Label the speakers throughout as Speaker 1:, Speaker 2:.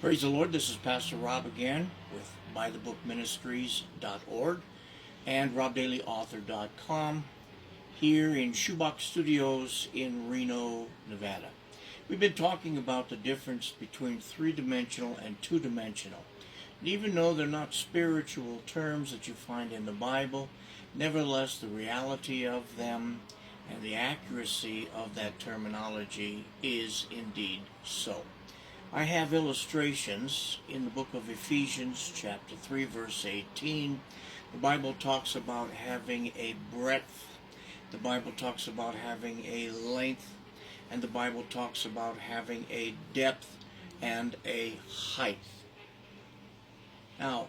Speaker 1: Praise the Lord. This is Pastor Rob again with ByTheBookMinistries.org and RobDailyAuthor.com here in Shoebox Studios in Reno, Nevada. We've been talking about the difference between three-dimensional and two-dimensional. And even though they're not spiritual terms that you find in the Bible, nevertheless the reality of them and the accuracy of that terminology is indeed so. I have illustrations in the book of Ephesians chapter 3 verse 18. The Bible talks about having a breadth, the Bible talks about having a length, and the Bible talks about having a depth and a height. Now,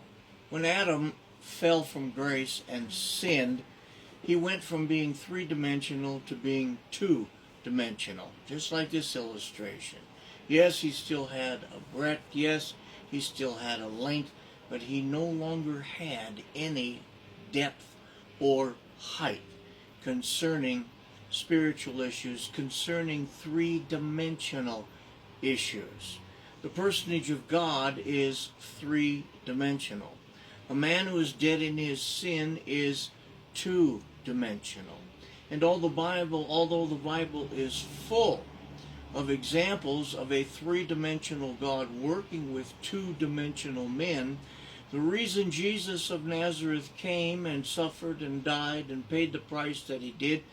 Speaker 1: when Adam fell from grace and sinned, he went from being three-dimensional to being two-dimensional, just like this illustration. Yes, he still had a breadth, yes, he still had a length, but he no longer had any depth or height concerning spiritual issues, concerning three-dimensional issues. The personage of God is three-dimensional. A man who is dead in his sin is two-dimensional. And although the Bible is full of examples of a three-dimensional God working with two-dimensional men, the reason Jesus of Nazareth came and suffered and died and paid the price that he did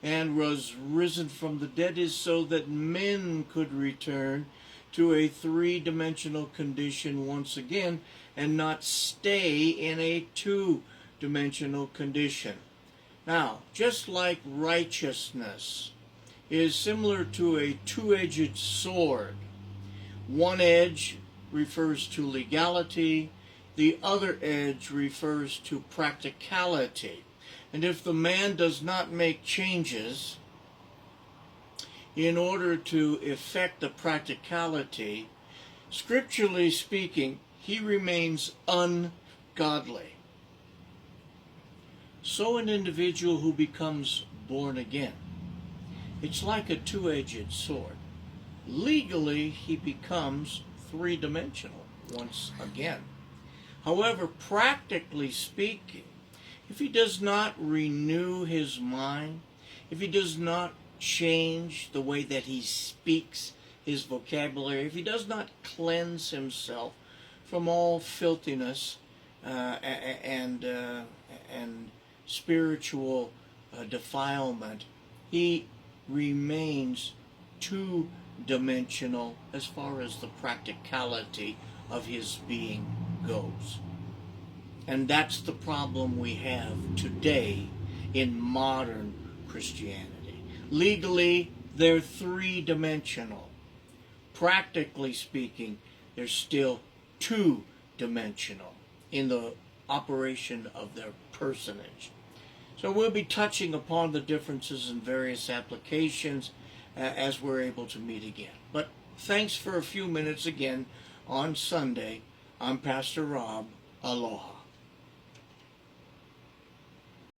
Speaker 1: and was risen from the dead is so that men could return to a three-dimensional condition once again and not stay in a two-dimensional condition. Now, just like righteousness is similar to a two-edged sword. One edge refers to legality, the other edge refers to practicality. And if the man does not make changes in order to effect the practicality, scripturally speaking, he remains ungodly. So an individual who becomes born again, it's like a two-edged sword. Legally, he becomes three-dimensional once again. However, practically speaking, if he does not renew his mind, if he does not change the way that he speaks, his vocabulary, if he does not cleanse himself from all filthiness and spiritual defilement, he remains two-dimensional as far as the practicality of his being goes. And that's the problem we have today in modern Christianity. Legally, they're three-dimensional. Practically speaking, they're still two-dimensional in the operation of their personage. So we'll be touching upon the differences in various applications as we're able to meet again. But thanks for a few minutes again on Sunday. I'm Pastor Rob. Aloha.